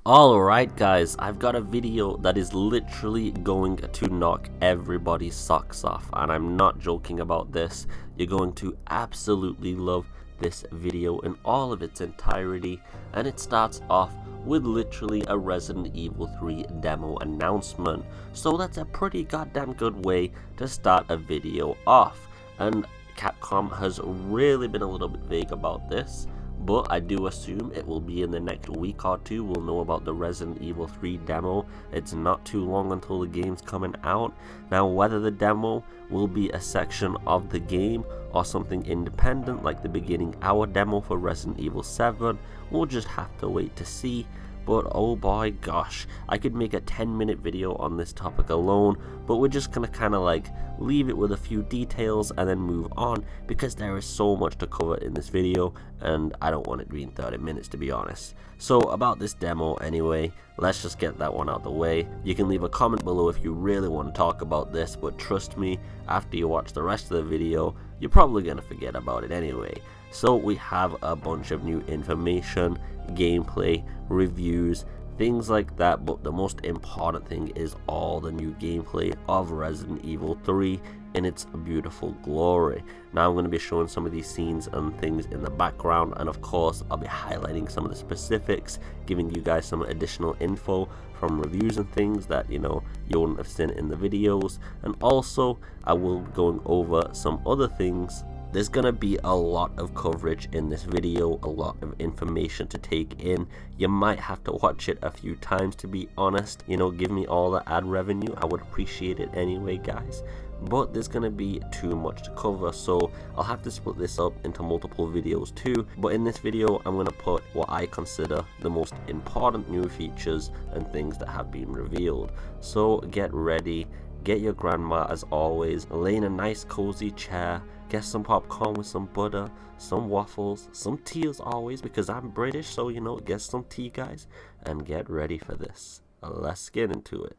Alright guys, I've got a video that is literally going to knock everybody's socks off, and I'm not joking about this. You're going to absolutely love this video in all of its entirety, and it starts off with literally a Resident Evil 3 demo announcement. So that's a pretty goddamn good way to start a video off, and Capcom has really been a little bit vague about this, but I do assume it will be in the next week or two. We'll know about the Resident Evil 3 demo. It's not too long until the game's coming out. Now, whether the demo will be a section of the game or something independent like the beginning hour demo for Resident Evil 7, we'll just have to wait to see. But oh boy gosh, I could make a 10-minute video on this topic alone, but we're just gonna kind of like leave it with a few details and then move on, because there is so much to cover in this video and I don't want it being 30 minutes, to be honest. So about this demo anyway, let's just get that one out the way. You can leave a comment below if you really want to talk about this, but trust me, after you watch the rest of the video, you're probably gonna forget about it anyway. So we have a bunch of new information, gameplay, reviews, things like that, but the most important thing is all the new gameplay of Resident Evil 3 in its beautiful glory. Now I'm going to be showing some of these scenes and things in the background, and of course I'll be highlighting some of the specifics, giving you guys some additional info from reviews and things that you wouldn't have seen in the videos, and also I will be going over some other things. There's gonna be a lot of coverage in this video, a lot of information to take in. You might have to watch it a few times, to be honest. Give me all the ad revenue, I would appreciate it anyway, guys. But there's gonna be too much to cover, so I'll have to split this up into multiple videos too. But in this video, I'm gonna put what I consider the most important new features and things that have been revealed. So get ready, get your grandma as always, lay in a nice cozy chair, get some popcorn with some butter, some waffles, some tea as always, because I'm British, so get some tea, guys, and get ready for this. Let's get into it.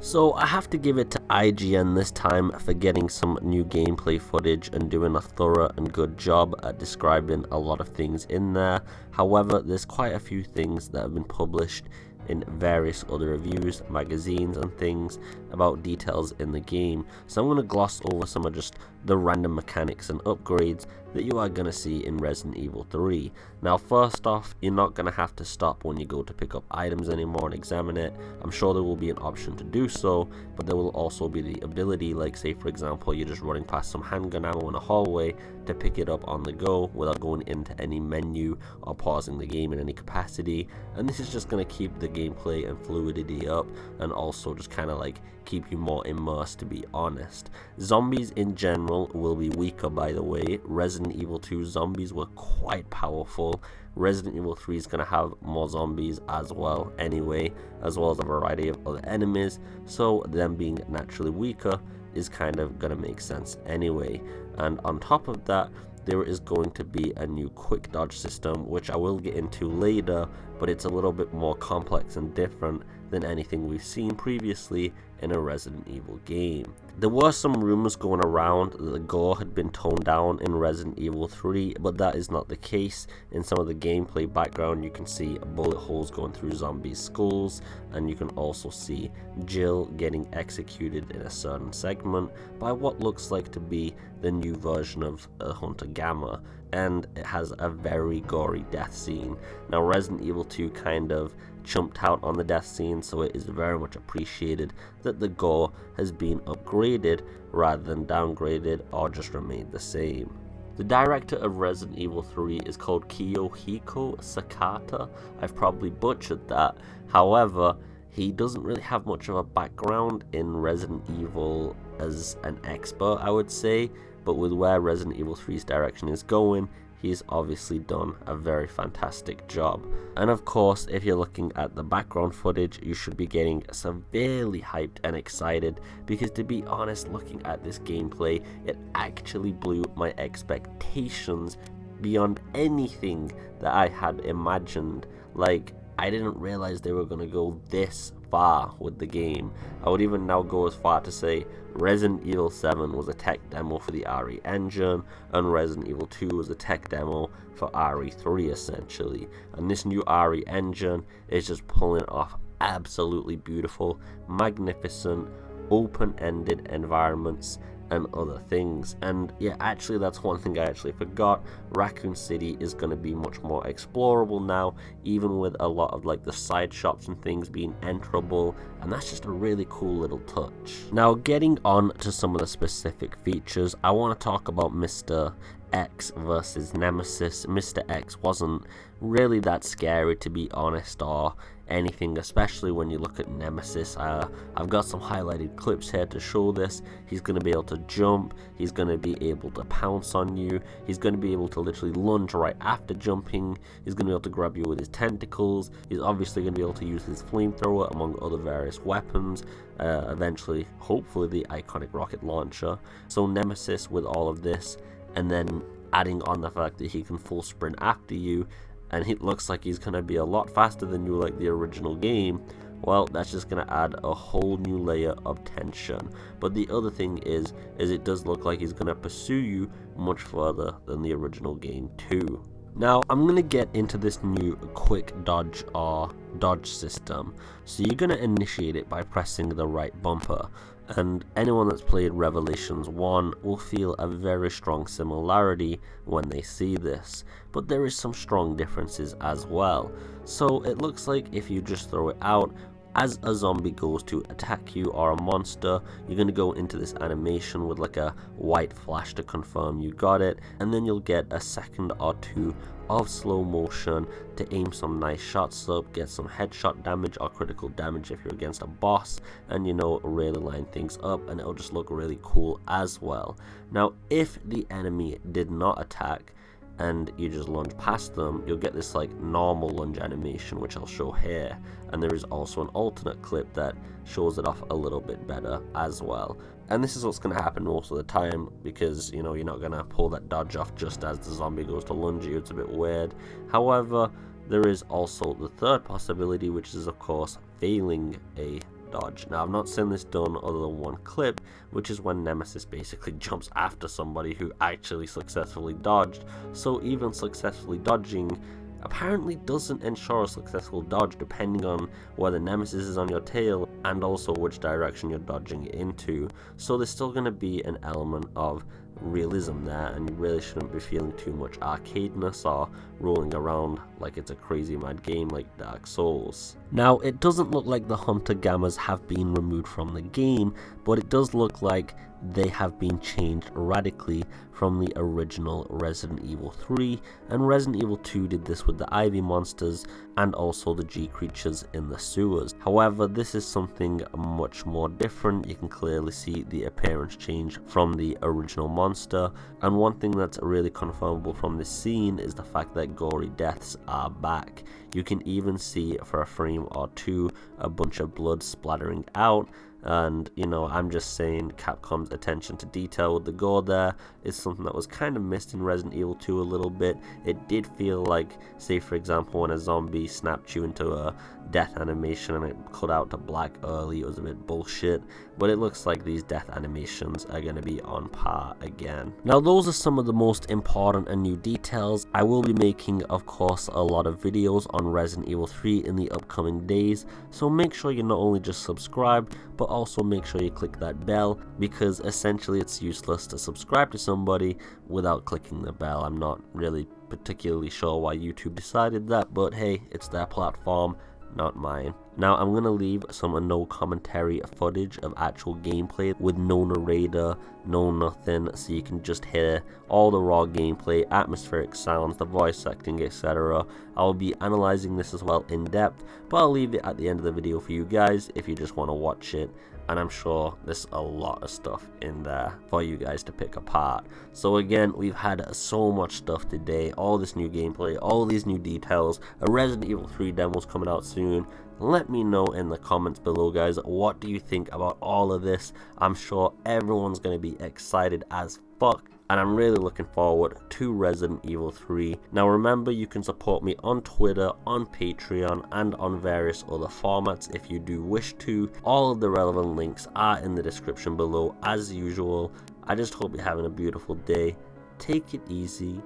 So I have to give it to IGN this time for getting some new gameplay footage and doing a thorough and good job at describing a lot of things in there. However, there's quite a few things that have been published in various other reviews, magazines and things about details in the game, so I'm going to gloss over some of just the random mechanics and upgrades that you are going to see in Resident Evil 3. Now first off, you're not going to have to stop when you go to pick up items anymore and examine it. I'm sure there will be an option to do so, but there will also be the ability, like say for example you're just running past some handgun ammo in a hallway, to pick it up on the go without going into any menu or pausing the game in any capacity, and this is just going to keep the gameplay and fluidity up, and also just kind of like keep you more immersed, to be honest. Zombies in general will be weaker, by the way. Resident Evil 2 zombies were quite powerful. Resident Evil 3 is going to have more zombies as well anyway, as well as a variety of other enemies, so them being naturally weaker is kind of going to make sense anyway. And on top of that, there is going to be a new quick dodge system, which I will get into later, but it's a little bit more complex and different than anything we've seen previously in a Resident Evil game. There were some rumors going around that the gore had been toned down in Resident Evil 3, but that is not the case. In some of the gameplay background, you can see bullet holes going through zombies' skulls, and you can also see Jill getting executed in a certain segment by what looks like to be the new version of Hunter Gamma, and it has a very gory death scene. Now Resident Evil 2 kind of chumped out on the death scene, so it is very much appreciated that the gore has been upgraded rather than downgraded or just remained the same. The director of Resident Evil 3 is called Kiyohiko Sakata. I've probably butchered that. However, he doesn't really have much of a background in Resident Evil as an expert, I would say, but with where Resident Evil 3's direction is going, he's obviously done a very fantastic job. And of course, if you're looking at the background footage, you should be getting severely hyped and excited, because to be honest, looking at this gameplay, it actually blew my expectations beyond anything that I had imagined. Like, I didn't realize they were going to go this far with the game. I would even now go as far to say Resident Evil 7 was a tech demo for the RE engine, and Resident Evil 2 was a tech demo for RE3 essentially. And this new RE engine is just pulling off absolutely beautiful, magnificent, open-ended environments and other things. And yeah, actually that's one thing I actually forgot. Raccoon City is going to be much more explorable now, even with a lot of like the side shops and things being enterable, and that's just a really cool little touch. Now getting on to some of the specific features, I want to talk about Mr. X versus Nemesis. Mr. X wasn't really that scary, to be honest, or anything, especially when you look at Nemesis. I've got some highlighted clips here to show this. He's going to be able to jump, he's going to be able to pounce on you, he's going to be able to literally lunge right after jumping, he's going to be able to grab you with his tentacles, he's obviously going to be able to use his flamethrower among other various weapons, eventually hopefully the iconic rocket launcher. So Nemesis with all of this, and then adding on the fact that he can full sprint after you, and it looks like he's going to be a lot faster than you like the original game, well, that's just going to add a whole new layer of tension. But the other thing is it does look like he's going to pursue you much further than the original game too. Now I'm going to get into this new quick dodge or dodge system. So you're going to initiate it by pressing the right bumper, and anyone that's played Revelations 1 will feel a very strong similarity when they see this, but there is some strong differences as well. So it looks like if you just throw it out, as a zombie goes to attack you or a monster, you're going to go into this animation with like a white flash to confirm you got it, and then you'll get a second or two of slow motion to aim some nice shots up, get some headshot damage or critical damage if you're against a boss, and you know, really line things up, and it'll just look really cool as well. Now if the enemy did not attack and you just lunge past them, you'll get this like normal lunge animation, which I'll show here, and there is also an alternate clip that shows it off a little bit better as well. And this is what's going to happen most of the time, because you know, you're not going to pull that dodge off just as the zombie goes to lunge you. It's a bit weird. However, there is also the third possibility, which is of course failing a dodge. Now I've not seen this done other than one clip, which is when Nemesis basically jumps after somebody who actually successfully dodged. So even successfully dodging apparently doesn't ensure a successful dodge, depending on whether Nemesis is on your tail and also which direction you're dodging into. So there's still going to be an element of realism there, and you really shouldn't be feeling too much arcadeness or rolling around like it's a crazy mad game like Dark Souls. Now it doesn't look like the Hunter Gammas have been removed from the game, but it does look like they have been changed radically from the original Resident Evil 3, and Resident Evil 2 did this with the Ivy monsters and also the G creatures in the sewers. However, this is something much more different. You can clearly see the appearance change from the original monster, and one thing that's really confirmable from this scene is the fact that gory deaths are back. You can even see for a frame or two a bunch of blood splattering out. And you know, I'm just saying, Capcom's attention to detail with the gore there is something that was kind of missed in Resident Evil 2 a little bit. It did feel like, say for example, when a zombie snapped you into a death animation and it cut out to black early, it was a bit bullshit, but it looks like these death animations are going to be on par again. Now those are some of the most important and new details. I will be making, of course, a lot of videos on Resident Evil 3 in the upcoming days, so make sure you not only just subscribe, but also make sure you click that bell, because essentially it's useless to subscribe to somebody without clicking the bell. I'm not really particularly sure why YouTube decided that, but hey, it's their platform, not mine. Now I'm going to leave some no commentary footage of actual gameplay with no narrator, no nothing, so you can just hear all the raw gameplay, atmospheric sounds, the voice acting, etc. I'll be analyzing this as well in depth, but I'll leave it at the end of the video for you guys if you just want to watch it, and I'm sure there's a lot of stuff in there for you guys to pick apart. So again, we've had so much stuff today, all this new gameplay, all these new details, a Resident Evil 3 demo's coming out soon, Let me know in the comments below, guys, what do you think about all of this. I'm sure everyone's going to be excited as fuck, and I'm really looking forward to Resident Evil 3. Now remember, you can support me on Twitter, on Patreon, and on various other formats if you do wish to. All of the relevant links are in the description below as usual. I just hope you're having a beautiful day. Take it easy,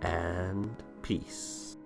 and peace.